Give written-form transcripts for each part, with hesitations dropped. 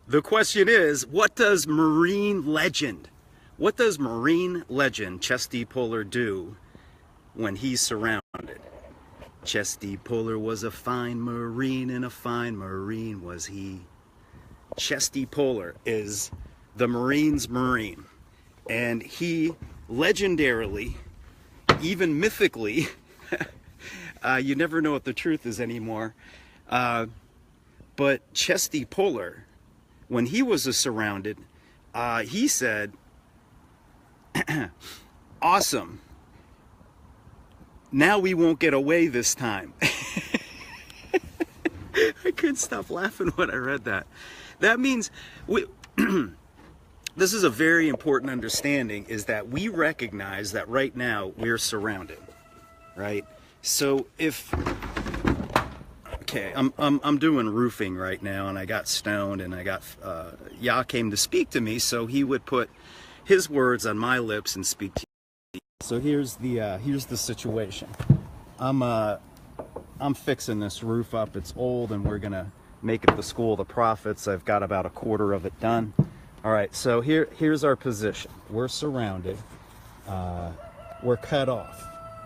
The question is, what does Marine Legend Chesty Puller do when he's surrounded? Chesty Puller was a fine Marine, and a fine Marine was he. Chesty Puller is the Marine's Marine, and he legendarily, even mythically, you never know what the truth is anymore, but Chesty Puller, when he was surrounded, he said, awesome, now we won't get away this time. I couldn't stop laughing when I read that. That means this is a very important understanding, is that we recognize that right now we're surrounded, right? So if, okay, I'm doing roofing right now, and I got stoned, and I got Yah came to speak to me, so he would put his words on my lips and speak to you. So here's the situation. I'm fixing this roof up. It's old, and we're gonna make it the School of the Prophets. I've got about a quarter of it done. All right, so here's our position. We're surrounded. We're cut off,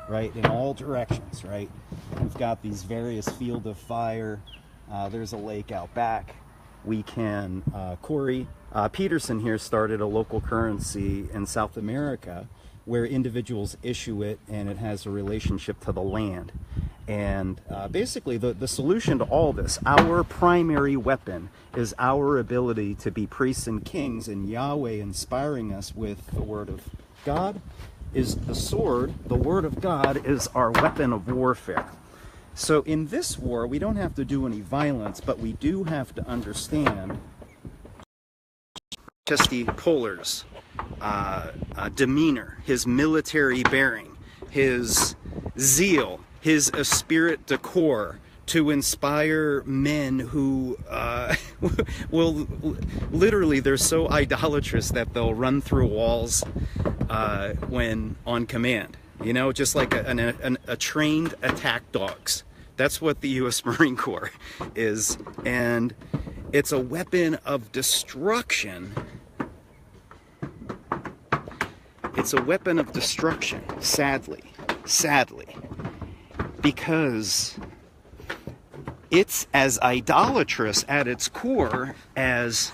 right, in all directions, right? We've got these various field of fire. There's a lake out back. We can, Corey Peterson here started a local currency in South America where individuals issue it, and it has a relationship to the land. And basically the solution to all this, our primary weapon, is our ability to be priests and kings, and Yahweh inspiring us with the Word of God is the sword. The Word of God is our weapon of warfare. So in this war, we don't have to do any violence, but we do have to understand Chesty Puller's demeanor, his military bearing, his zeal, his esprit de corps to inspire men who will literally, they're so idolatrous that they'll run through walls when on command. You know, just like a trained attack dogs. That's what the U.S. Marine Corps is. And it's a weapon of destruction. It's a weapon of destruction, sadly, because it's as idolatrous at its core as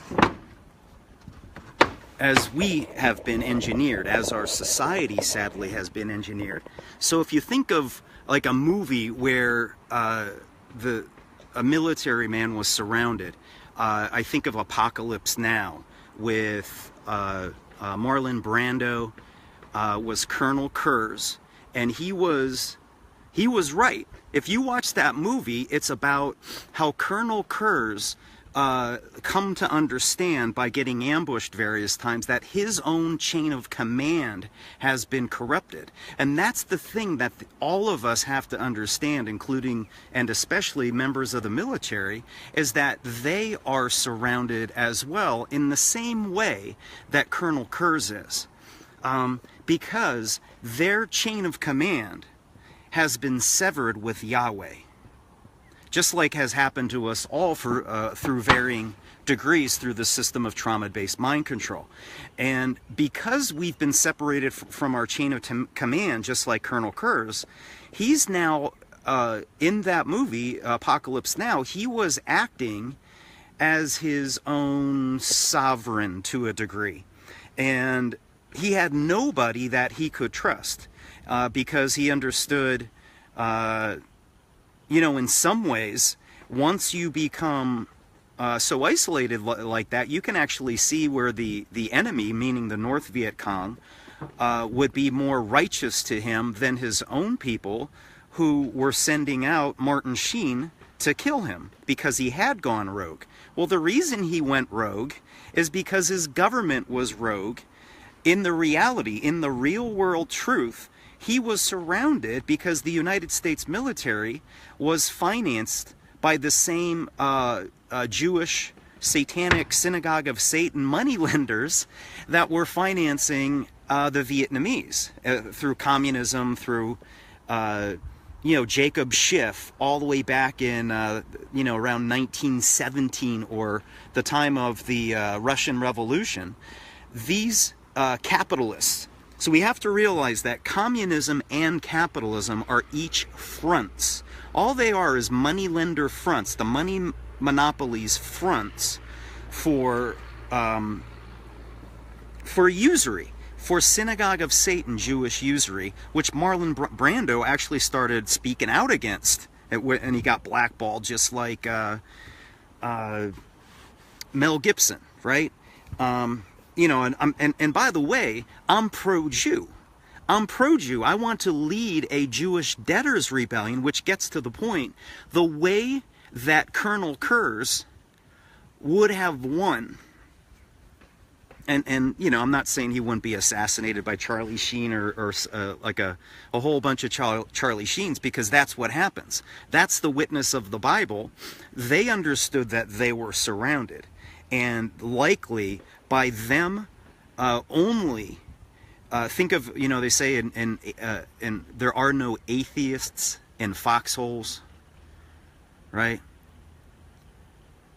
we have been engineered, as our society sadly has been engineered. So if you think of like a movie where a military man was surrounded, I think of Apocolypse Now with Marlon Brando was Col Kurtz, and he was right. If you watch that movie, it's about how Col Kurtz come to understand by getting ambushed various times that his own chain of command has been corrupted. And that's the thing that all of us have to understand, including and especially members of the military, is that they are surrounded as well in the same way that Col Kurtz is. Because their chain of command has been severed with Yahweh. Just like has happened to us all through varying degrees through the system of trauma-based mind control. And because we've been separated from our chain of command, just like Col Kurtz, he's now, in that movie, Apocalypse Now, he was acting as his own sovereign to a degree. And he had nobody that he could trust because he understood, you know, in some ways, once you become so isolated like that, you can actually see where the enemy, meaning the North Viet Cong, would be more righteous to him than his own people, who were sending out Martin Sheen to kill him because he had gone rogue. Well, the reason he went rogue is because his government was rogue. In the reality, in the real world truth, he was surrounded because the United States military was financed by the same Jewish satanic Synagogue of Satan moneylenders that were financing the Vietnamese through communism, through Jacob Schiff all the way back in, around 1917 or the time of the Russian Revolution. These capitalists. So we have to realize that communism and capitalism are each fronts. All they are is moneylender fronts, the money monopolies fronts for usury, for Synagogue of Satan Jewish usury, which Marlon Brando actually started speaking out against, and he got blackballed just like Mel Gibson, right? And by the way, I'm pro-Jew. I'm pro-Jew. I want to lead a Jewish debtors' rebellion, which gets to the point. The way that Colonel Kurtz would have won, and I'm not saying he wouldn't be assassinated by Charlie Sheen or like a whole bunch of Charlie Sheens, because that's what happens. That's the witness of the Bible. They understood that they were surrounded, and likely by them only. Think of, they say in there are no atheists in foxholes, right?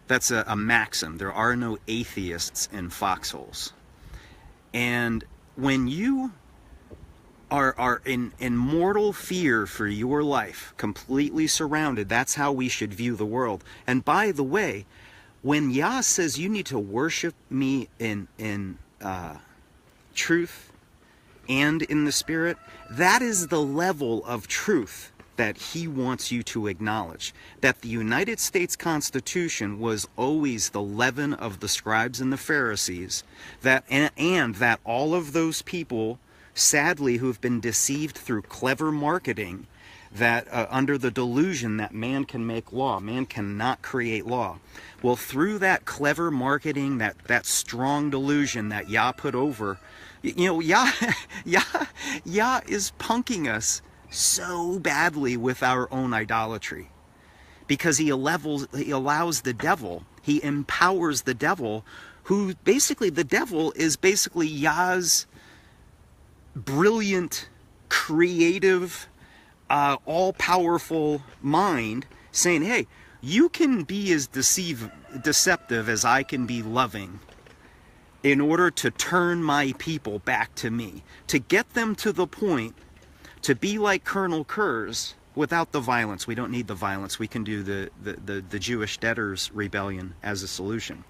That's a maxim. There are no atheists in foxholes. And when you are in mortal fear for your life, completely surrounded, that's how we should view the world. And by the way, when Yah says you need to worship me in truth and in the spirit, that is the level of truth that he wants you to acknowledge. That the United States Constitution was always the leaven of the scribes and the Pharisees, and that all of those people, sadly, who've been deceived through clever marketing, that under the delusion that man can make law, man cannot create law. Well, through that clever marketing, that strong delusion that Yah put over, Yah is punking us so badly with our own idolatry, because he allows the devil, he empowers the devil, who basically, the devil is basically Yah's brilliant, creative, all-powerful mind, saying, hey, you can be as deceptive as I can be loving in order to turn my people back to me, to get them to the point to be like Colonel Kurtz without the violence. We don't need the violence. We can do the Jewish debtors' rebellion as a solution.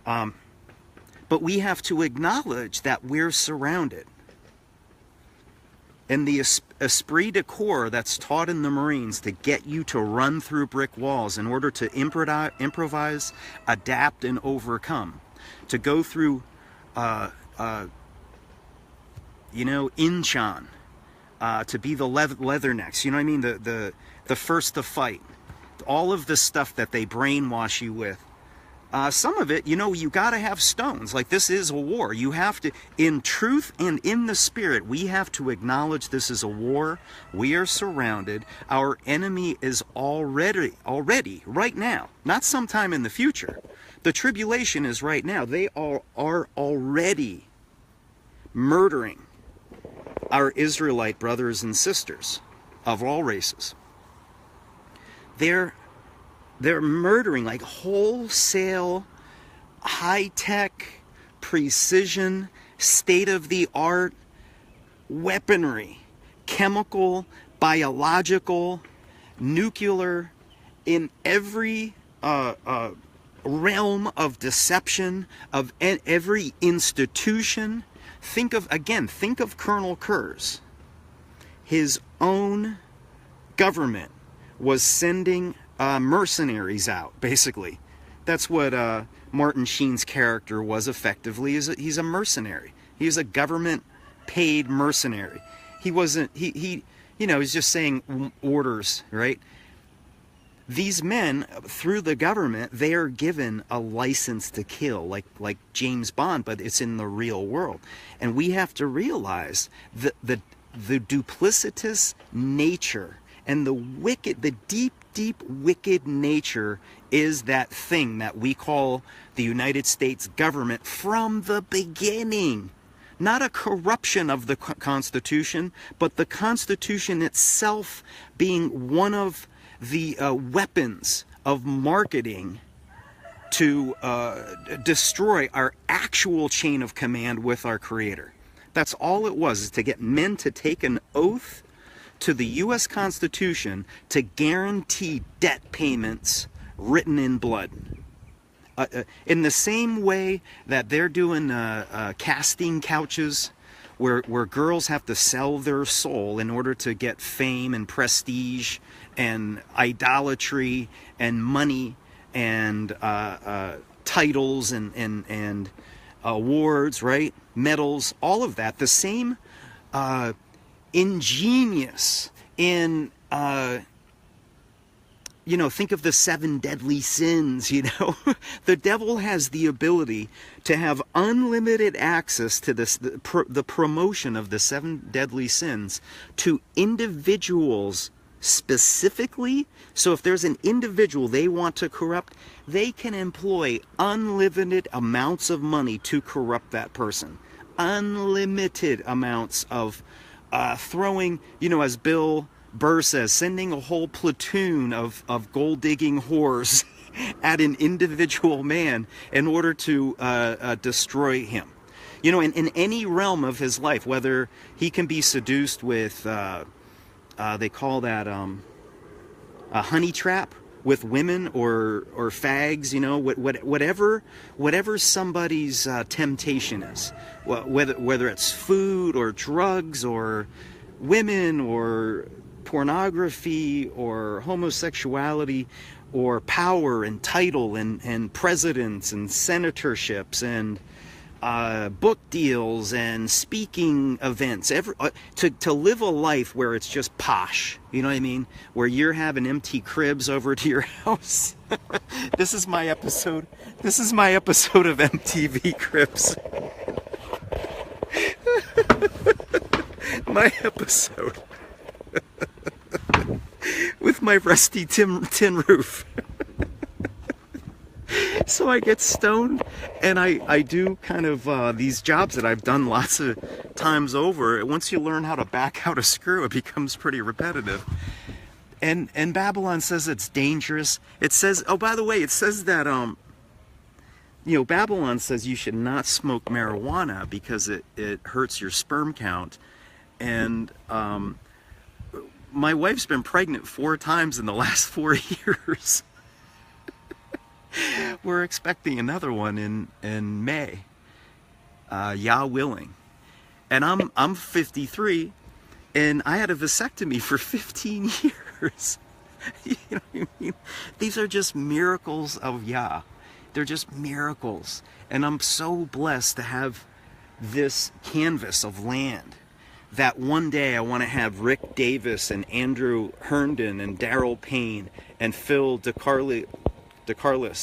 But we have to acknowledge that we're surrounded. And the esprit de corps that's taught in the Marines to get you to run through brick walls in order to improvise, adapt, and overcome. To go through, Inchon, to be the leathernecks, you know what I mean? The first to fight. All of the stuff that they brainwash you with. Some of it, you got to have stones. Like, this is a war. You have to, in truth and in the spirit, we have to acknowledge this is a war. We are surrounded. Our enemy is already, right now, not sometime in the future. The tribulation is right now. They are already murdering our Israelite brothers and sisters of all races. They're murdering, like, wholesale, high-tech, precision, state-of-the-art weaponry, chemical, biological, nuclear, in every realm of deception, of every institution. Think of Colonel Kurtz. His own government was sending mercenaries out, basically. That's what Martin Sheen's character was effectively. He's a mercenary. He's a government-paid mercenary. He wasn't, he's just saying orders, right? These men, through the government, they are given a license to kill, like James Bond, but it's in the real world. And we have to realize the duplicitous nature and the deep wicked nature is that thing that we call the United States government from the beginning. not a corruption of the Constitution, but the Constitution itself being one of the weapons of marketing to destroy our actual chain of command with our Creator. That's all it was, is to get men to take an oath to the U.S. Constitution to guarantee debt payments written in blood. In the same way that they're doing casting couches where girls have to sell their soul in order to get fame and prestige and idolatry and money and titles and awards, right? Medals, all of that. The same ingenious in think of the 7 deadly sins, The devil has the ability to have unlimited access to this, the promotion of the 7 deadly sins to individuals specifically. So if there's an individual they want to corrupt, they can employ unlimited amounts of money to corrupt that person. Unlimited amounts of throwing, as Bill Burr says, sending a whole platoon of gold-digging whores at an individual man in order to destroy him. In any realm of his life, whether he can be seduced with, they call that a honey trap with women or fags, whatever somebody's temptation is, whether it's food or drugs or women or pornography or homosexuality or power and title and presidents and senatorships and book deals and speaking events, to live a life where it's just posh, you know what I mean? Where you're having empty cribs over to your house. This is my episode of MTV Cribs. My episode. With my rusty tin roof. So I get stoned and I do kind of these jobs that I've done lots of times over. Once you learn how to back out a screw, it becomes pretty repetitive. And Babylon says it's dangerous. It says, oh, by the way, it says that Babylon says you should not smoke marijuana because it hurts your sperm count. And my wife's been pregnant 4 times in the last 4 years. We're expecting another one in May, Yah willing. And I'm 53, and I had a vasectomy for 15 years. You know what I mean? These are just miracles of Yah. They're just miracles. And I'm so blessed to have this canvas of land that one day I want to have Rick Davis and Andrew Herndon and Daryl Payne and Phil DeCarlis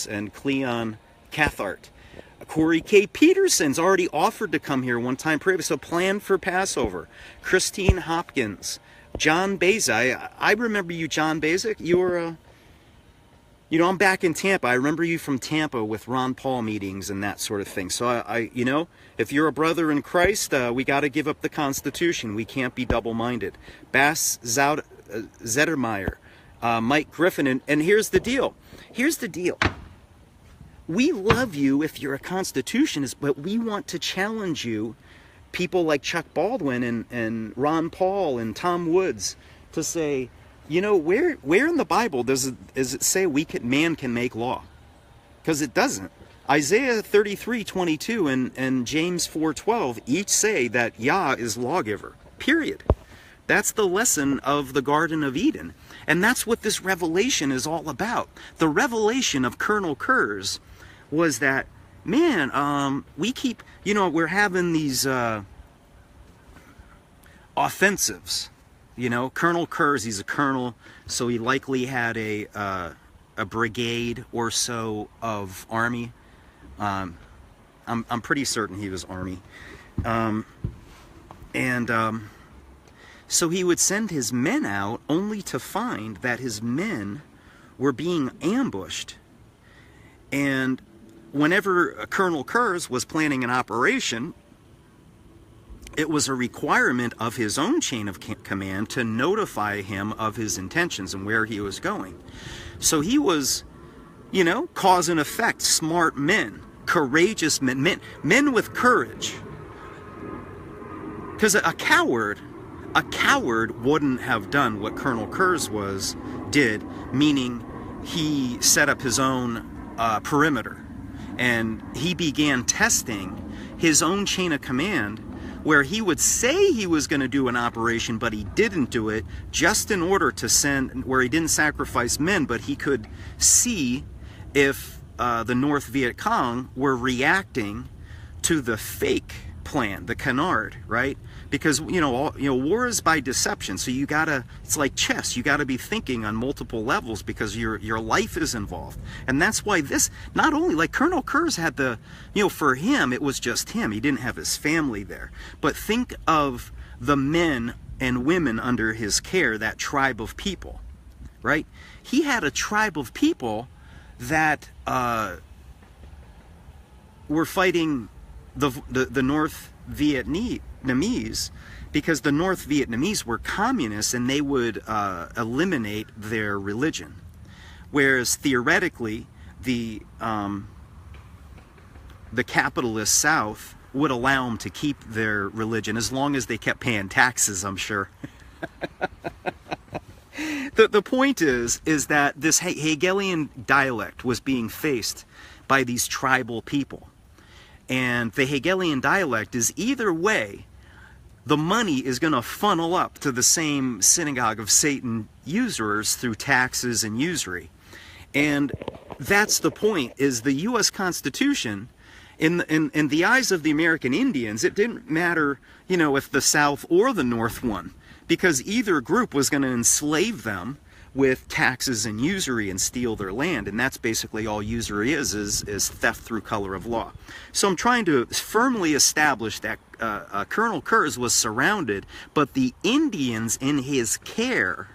and Cleon Cathart. Corey K. Peterson's already offered to come here one time previous, so plan for Passover. Christine Hopkins, John Beza. I remember you, John Beza. You were, I'm back in Tampa. I remember you from Tampa with Ron Paul meetings and that sort of thing. So I if you're a brother in Christ, we got to give up the Constitution. We can't be double-minded. Bass Zettermeyer, Mike Griffin, and here's the deal. Here's the deal. We love you if you're a Constitutionist, but we want to challenge you, people like Chuck Baldwin and Ron Paul and Tom Woods, to say, where in the Bible does it say man can make law? Because it doesn't. Isaiah 33:22 and James 4:12 each say that Yah is lawgiver. Period. That's the lesson of the Garden of Eden. And that's what this revelation is all about. The revelation of Colonel Kurtz was that, man, we keep, we're having these offensives. Colonel Kurtz, he's a colonel, so he likely had a brigade or so of army. I'm pretty certain he was army. So he would send his men out only to find that his men were being ambushed. And whenever Colonel Kurtz was planning an operation, it was a requirement of his own chain of command to notify him of his intentions and where he was going. So he was, you know, cause and effect, smart men, courageous men, men with courage. Because a coward wouldn't have done what Colonel Kurtz did, meaning he set up his own perimeter, and he began testing his own chain of command, where he would say he was going to do an operation, but he didn't do it, just in order to send, where he didn't sacrifice men, but he could see if the North Viet Cong were reacting to the fake plan, the canard, right? Because war is by deception, so you gotta, it's like chess, you gotta be thinking on multiple levels because your life is involved. And that's why this, not only, like Colonel Kurtz had the, for him it was just him, he didn't have his family there, but think of the men and women under his care, that tribe of people, right? He had a tribe of people that were fighting the North Vietnamese, because the North Vietnamese were communists and they would eliminate their religion, whereas theoretically the capitalist South would allow them to keep their religion as long as they kept paying taxes, I'm sure. The point is that this Hegelian dialect was being faced by these tribal people. And the Hegelian dialect is, either way, the money is going to funnel up to the same synagogue of Satan usurers through taxes and usury. And that's the point, is the U.S. Constitution, in the eyes of the American Indians, it didn't matter, if the South or the North won, because either group was going to enslave them with taxes and usury and steal their land. And that's basically all usury is theft through color of law. So I'm trying to firmly establish that Colonel Kurtz was surrounded, but the Indians in his care,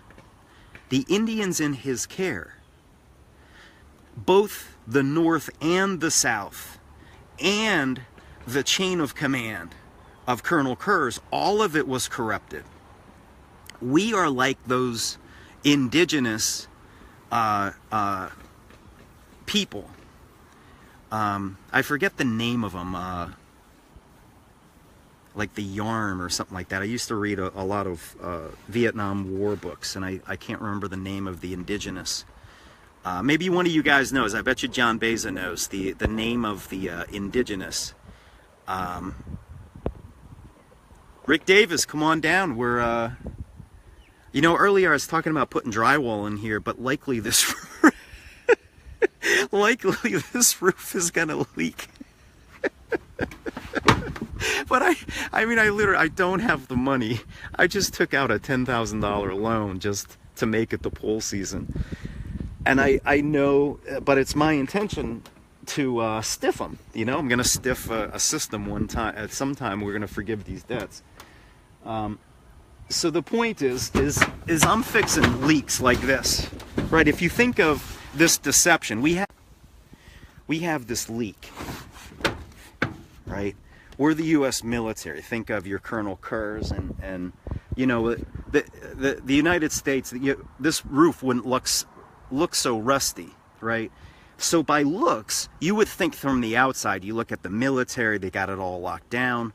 both the North and the South, and the chain of command of Colonel Kurtz, all of it was corrupted. We are like those indigenous people. I forget the name of them, like the Yarn or something like that. I used to read a lot of Vietnam War books, and I can't remember the name of the indigenous. Maybe one of you guys knows. I bet you John Beza knows the name of the indigenous. Rick Davis, come on down. We're earlier I was talking about putting drywall in here, but likely this this roof is gonna leak. But I literally, I don't have the money. I just took out a $10,000 loan just to make it the pool season. And I know, but it's my intention to stiff them. I'm gonna stiff a system one time. At some time, we're gonna forgive these debts. So the point is I'm fixing leaks like this, right? If you think of this deception, we have this leak, right? We're the U.S. military. Think of your Colonel Kurtz and the United States. This roof wouldn't look so rusty, right? So by looks, you would think from the outside. You look at the military; they got it all locked down.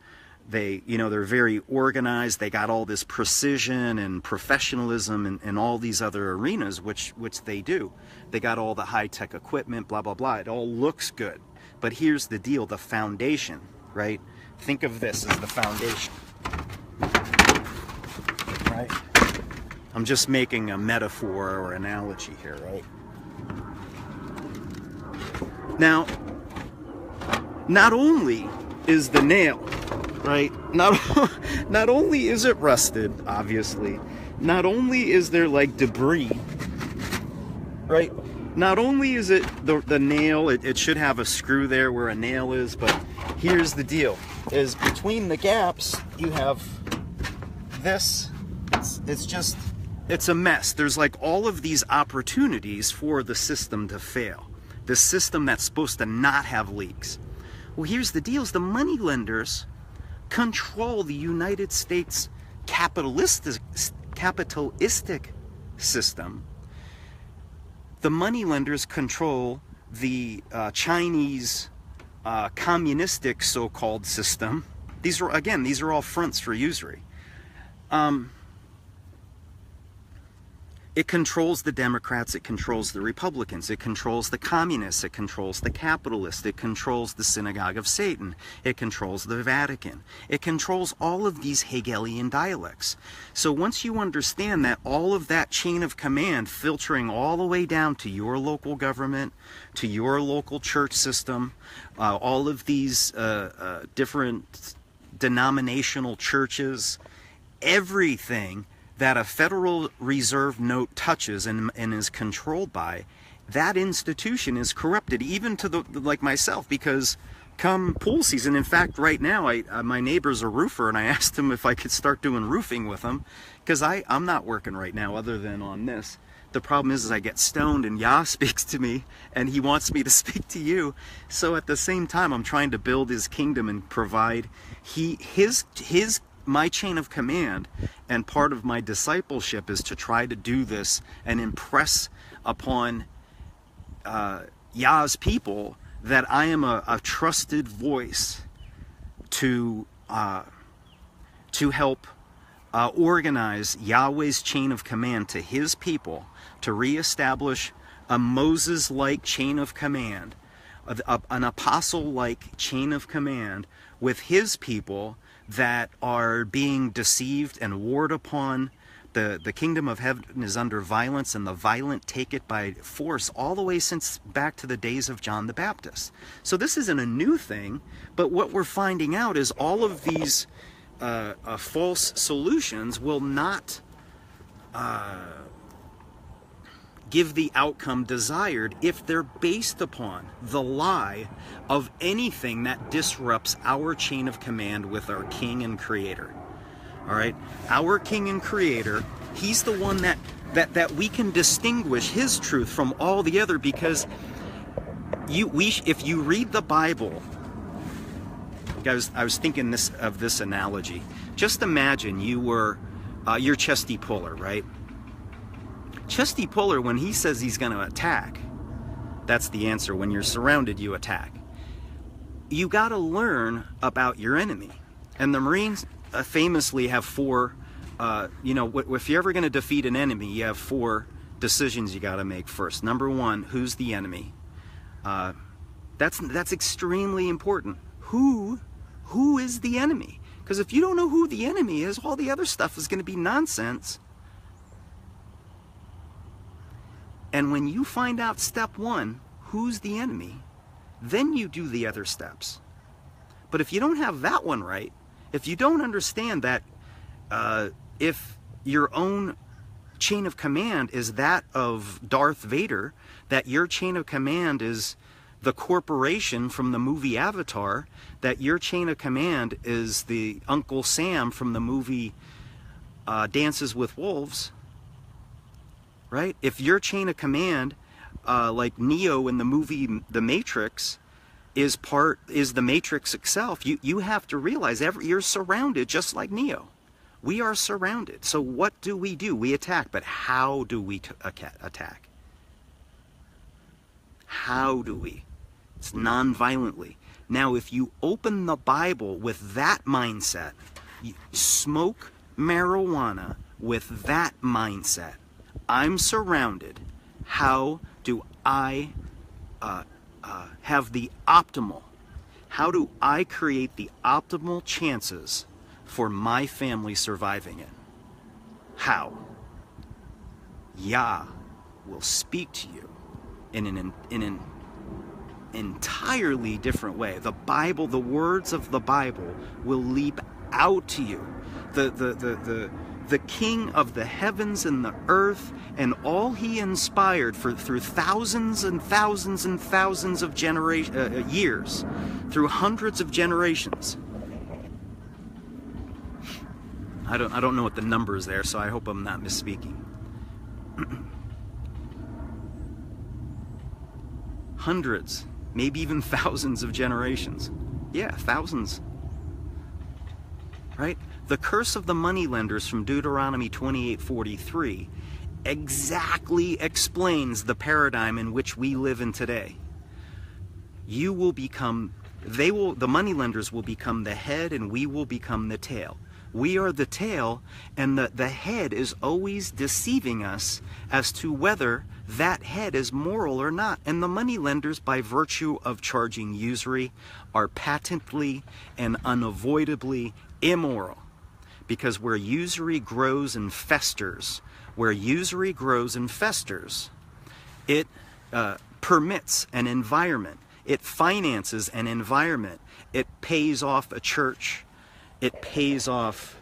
They're very organized. They got all this precision and professionalism and all these other arenas, which they do. They got all the high-tech equipment, blah, blah, blah. It all looks good. But here's the deal, the foundation, right? Think of this as the foundation, right? I'm just making a metaphor or analogy here, right? Now, not only is the nail, right? Not only is it rusted, obviously, not only is there like debris, right? Not only is it the nail, it should have a screw there where a nail is, but here's the deal, is between the gaps, you have this, it's a mess. There's like all of these opportunities for the system to fail. The system that's supposed to not have leaks. Well, here's the deal, is the money lenders control the United States capitalistic system. The moneylenders control the Chinese communistic so-called system. These are all fronts for usury. It controls the Democrats, it controls the Republicans, it controls the communists, it controls the capitalists, it controls the Synagogue of Satan, it controls the Vatican. It controls all of these Hegelian dialects. So once you understand that all of that chain of command filtering all the way down to your local government, to your local church system, all of these different denominational churches, everything that a Federal Reserve note touches and is controlled by, that institution is corrupted, even to the like myself, because come pool season, in fact, right now, my neighbor's a roofer, and I asked him if I could start doing roofing with him, because I'm not working right now other than on this. The problem is I get stoned and Yah speaks to me, and he wants me to speak to you. So at the same time, I'm trying to build his kingdom and provide my chain of command, and part of my discipleship is to try to do this and impress upon Yah's people that I am a trusted voice to help organize Yahweh's chain of command to his people, to reestablish a Moses-like chain of command, an apostle-like chain of command with his people that are being deceived and warred upon. The kingdom of heaven is under violence, and the violent take it by force, all the way since back to the days of John the Baptist. So this isn't a new thing, but what we're finding out is all of these false solutions will not give the outcome desired if they're based upon the lie of anything that disrupts our chain of command with our King and Creator. All right, our King and Creator, he's the one that we can distinguish his truth from all the other, because if you read the Bible, I was thinking of this analogy. Just imagine you're Chesty Puller, right? Chesty Puller, when he says he's going to attack, that's the answer. When you're surrounded, you attack. You got to learn about your enemy. And the Marines famously have four, if you're ever going to defeat an enemy, you have four decisions you got to make first. Number one, who's the enemy? That's extremely important. Who is the enemy? Because if you don't know who the enemy is, all the other stuff is going to be nonsense. And when you find out step one, who's the enemy, then you do the other steps. But if you don't have that one right, if you don't understand that if your own chain of command is that of Darth Vader, that your chain of command is the corporation from the movie Avatar, that your chain of command is the Uncle Sam from the movie Dances with Wolves, right? If your chain of command, like Neo in the movie The Matrix, is the Matrix itself, you have to realize you're surrounded just like Neo. We are surrounded. So what do? We attack. But how do we attack? How do we? It's non-violently. Now, if you open the Bible with that mindset, you smoke marijuana with that mindset, I'm surrounded. How do I have the optimal? How do I create the optimal chances for my family surviving it? How? Yah will speak to you in an entirely different way. The Bible, the words of the Bible will leap out to you. The King of the heavens and the earth and all he inspired through thousands and thousands and thousands of years, through hundreds of generations. I don't know what the number is there, so I hope I'm not misspeaking. Hundreds, maybe even thousands of generations. Yeah, thousands. right? The curse of the moneylenders from Deuteronomy 28:43 exactly explains the paradigm in which we live in today. You will become, the moneylenders will become the head and we will become the tail. We are the tail, and the head is always deceiving us as to whether that head is moral or not. And the moneylenders, by virtue of charging usury, are patently and unavoidably immoral. Because where usury grows and festers, it permits an environment. It finances an environment. It pays off a church. It pays off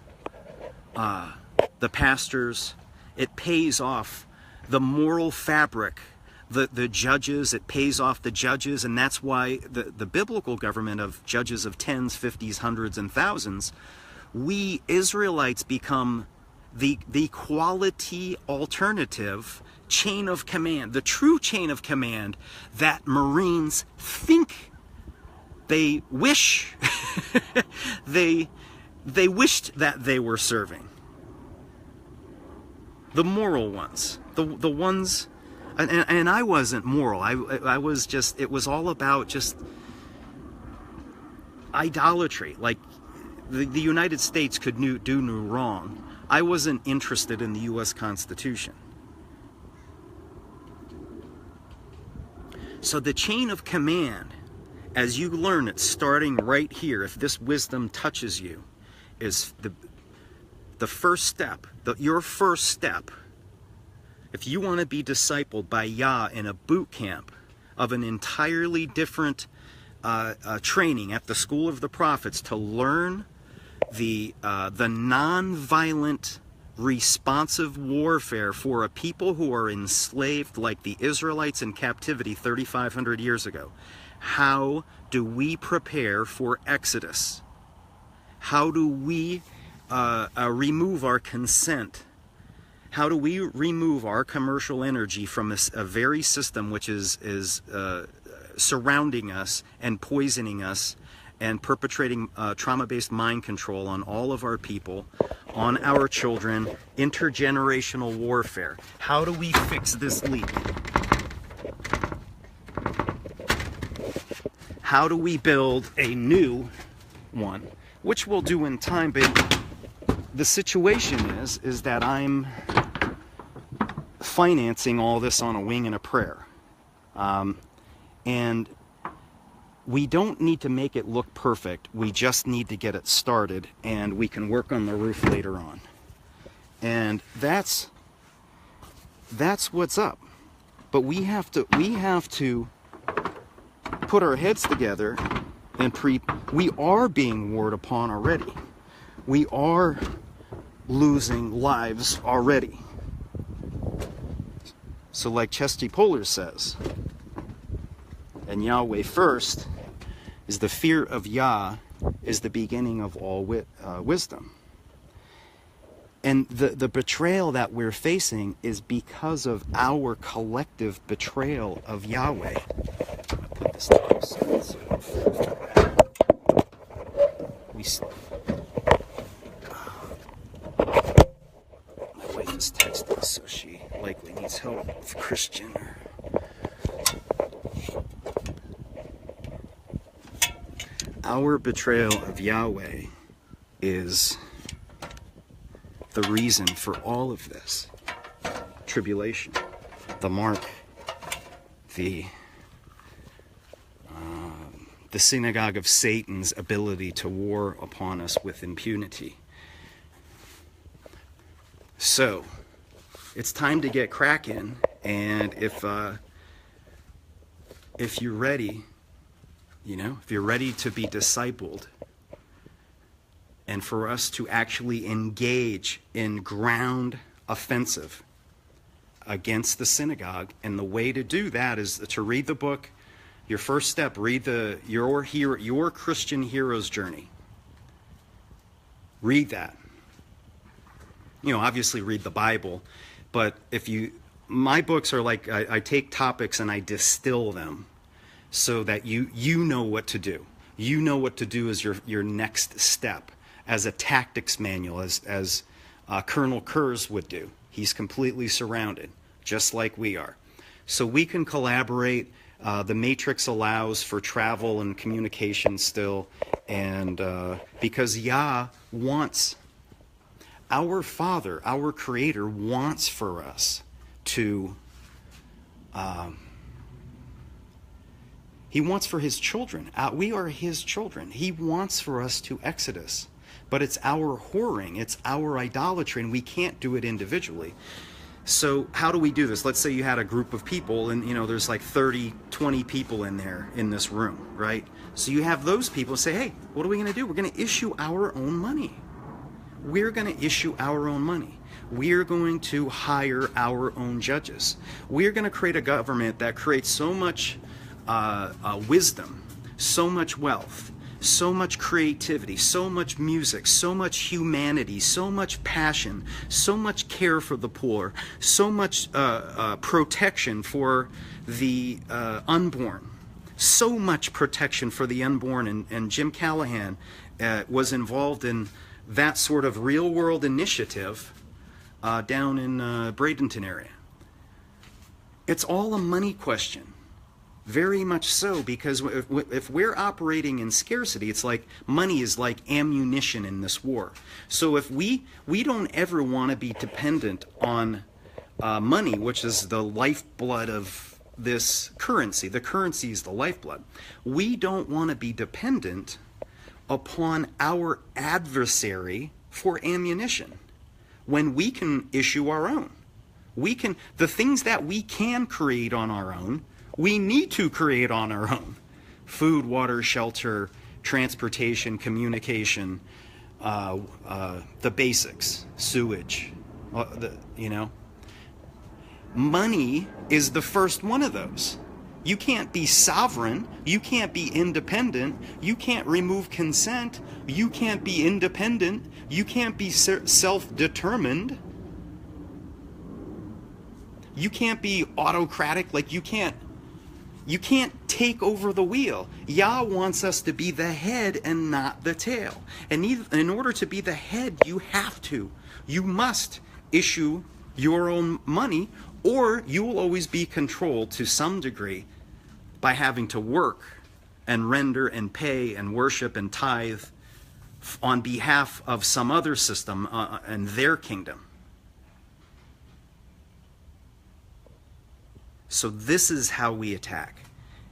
the pastors. It pays off the moral fabric, the judges. It pays off the judges, and that's why the biblical government of judges of tens, fifties, hundreds, and thousands, we Israelites become the quality alternative chain of command, the true chain of command that Marines think they wish they wished that they were serving. The moral ones, the ones, and I wasn't moral. I was just, it was all about just idolatry. Like the United States could do no wrong. I wasn't interested in the U.S. Constitution. So the chain of command, as you learn it, starting right here, if this wisdom touches you, is the first step, your first step. If you want to be discipled by Yah in a boot camp of an entirely different training at the School of the Prophets, to learn the non-violent, responsive warfare for a people who are enslaved like the Israelites in captivity 3,500 years ago. How do we prepare for Exodus? How do we remove our consent? How do we remove our commercial energy from a very system which is surrounding us and poisoning us and perpetrating trauma-based mind control on all of our people, on our children, intergenerational warfare? How do we fix this leak? How do we build a new one? Which we'll do in time, but the situation is that I'm financing all this on a wing and a prayer. And we don't need to make it look perfect. We just need to get it started, and we can work on the roof later on. And that's what's up. But we have to put our heads together and we are being warred upon already. We are losing lives already. So like Chesty Puller says, and Yahweh first, is the fear of Yah is the beginning of all wisdom. And the betrayal that we're facing is because of our collective betrayal of Yahweh. I'll put this down so my wife is texting, so she likely needs help with Christian. Our betrayal of Yahweh is the reason for all of this tribulation, the mark, the synagogue of Satan's ability to war upon us with impunity. So it's time to get cracking, and if you're ready, if you're ready to be discipled, and for us to actually engage in ground offensive against the synagogue, and the way to do that is to read the book. Your first step, read your Christian hero's journey. Read that. Obviously read the Bible, but my books are like, I take topics and I distill them so that you know what to do. You know what to do as your next step as a tactics manual, as Colonel Kurtz would do. He's completely surrounded, just like we are. So we can collaborate. The Matrix allows for travel and communication still, and because Yah wants, our Father, our Creator, wants for us to, He wants for His children. We are His children. He wants for us to exodus. But it's our whoring, it's our idolatry, and we can't do it individually. So how do we do this? Let's say you had a group of people, and there's like 30, 20 people in there in this room, right? So you have those people say, hey, what are we going to do? We're going to issue our own money. We're going to issue our own money. We're going to hire our own judges. We're going to create a government that creates so much wisdom, so much wealth, so much creativity, so much music, so much humanity, so much passion, so much care for the poor, so much protection for the unborn, so much protection for the unborn. And Jim Callahan was involved in that sort of real-world initiative down in Bradenton area. It's all a money question. Very much so, because if we're operating in scarcity, it's like money is like ammunition in this war. So if we don't ever want to be dependent on money, which is the lifeblood of this currency. The currency is the lifeblood. We don't want to be dependent upon our adversary for ammunition when we can issue our own. The things that we can create on our own, we need to create on our own. Food, water, shelter, transportation, communication, the basics, sewage, Money is the first one of those. You can't be sovereign, you can't be independent, you can't remove consent, you can't be independent, you can't be self-determined, you can't be autocratic, like you can't take over the wheel. Yah wants us to be the head and not the tail. And in order to be the head, you must issue your own money, or you will always be controlled to some degree by having to work and render and pay and worship and tithe on behalf of some other system and their kingdom. So this is how we attack.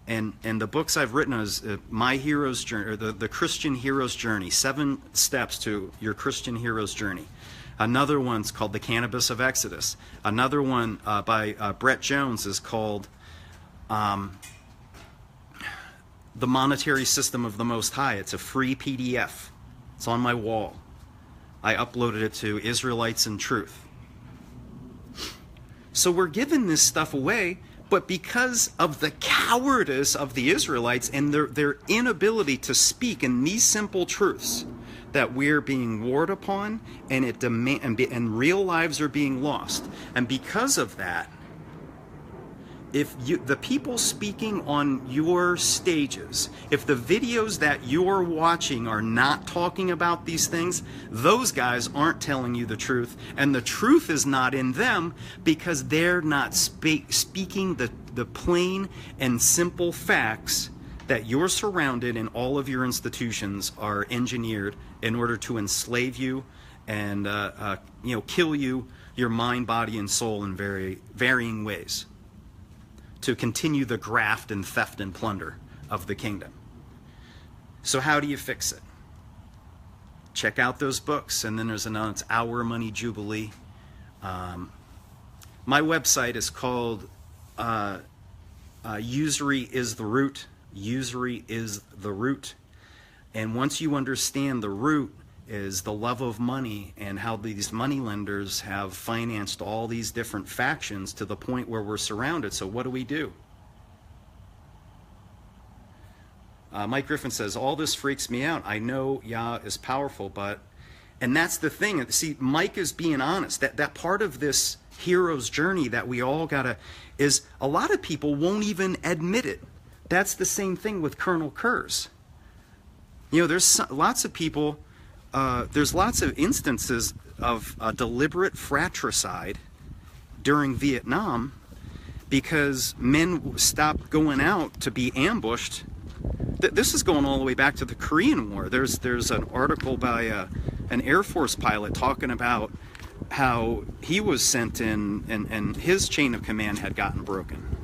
And the books I've written is My Hero's Journey, or the Christian Hero's Journey, 7 Steps to Your Christian Hero's Journey. Another one's called The Cannabis of Exodus. Another one by Brett Jones is called The Monetary System of the Most High. It's a free PDF. It's on my wall. I uploaded it to Israelites Truth. So we're giving this stuff away, but because of the cowardice of the Israelites and their inability to speak in these simple truths, that we're being warred upon, and and real lives are being lost. And because of that, if the people speaking on your stages, if the videos that you're watching are not talking about these things, those guys aren't telling you the truth, and the truth is not in them because they're not speaking the plain and simple facts that you're surrounded and all of your institutions are engineered in order to enslave you and kill you, your mind, body, and soul in varying ways, to continue the graft and theft and plunder of the kingdom. So how do you fix it? Check out those books, and then there's another, it's Our Money Jubilee. My website is called Usury is the Root. Usury is the root. And once you understand the root is the love of money and how these money lenders have financed all these different factions to the point where we're surrounded. So what do? Mike Griffin says, all this freaks me out. I know Yah is powerful, but... And that's the thing. See, Mike is being honest. That part of this hero's journey that we all gotta... is a lot of people won't even admit it. That's the same thing with Colonel Kurtz. There's lots of people there's lots of instances of deliberate fratricide during Vietnam because men stopped going out to be ambushed. This is going all the way back to the Korean War. There's an article by an Air Force pilot talking about how he was sent in and his chain of command had gotten broken.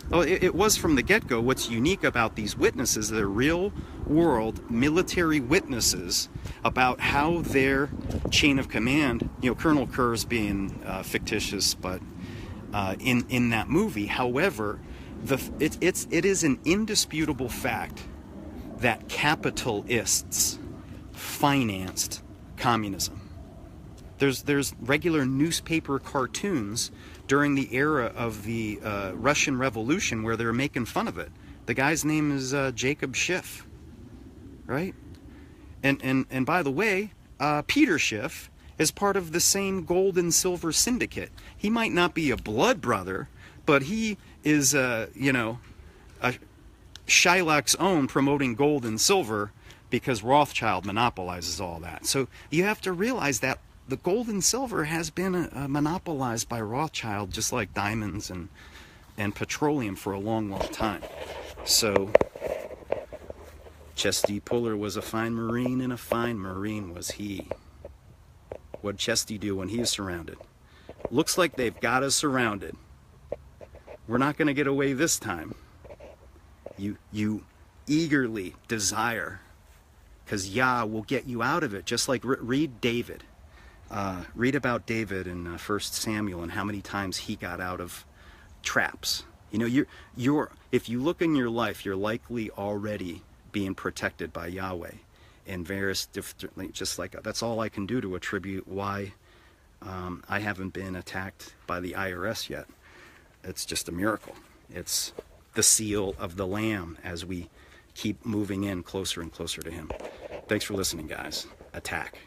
Well, it was from the get-go. What's unique about these witnesses, they're real-world military witnesses about how their chain of command, Colonel Kurtz being fictitious, but in that movie. However, it is an indisputable fact that capitalists financed communism. There's regular newspaper cartoons during the era of the Russian Revolution where they're making fun of it. The guy's name is Jacob Schiff, right? And by the way, Peter Schiff is part of the same gold and silver syndicate. He might not be a blood brother, but he is, Shylock's own promoting gold and silver because Rothschild monopolizes all that. So you have to realize that the gold and silver has been monopolized by Rothschild, just like diamonds and petroleum for a long, long time. So Chesty Puller was a fine Marine, and a fine Marine was he. What'd Chesty do when he was surrounded? Looks like they've got us surrounded. We're not going to get away this time. You eagerly desire, because Yah will get you out of it. Just like read David. Read about David in 1 Samuel and how many times he got out of traps. If you look in your life, you're likely already being protected by Yahweh in various different, just like that's all I can do to attribute why I haven't been attacked by the IRS yet. It's just a miracle. It's the seal of the Lamb as we keep moving in closer and closer to him. Thanks for listening, guys. Attack.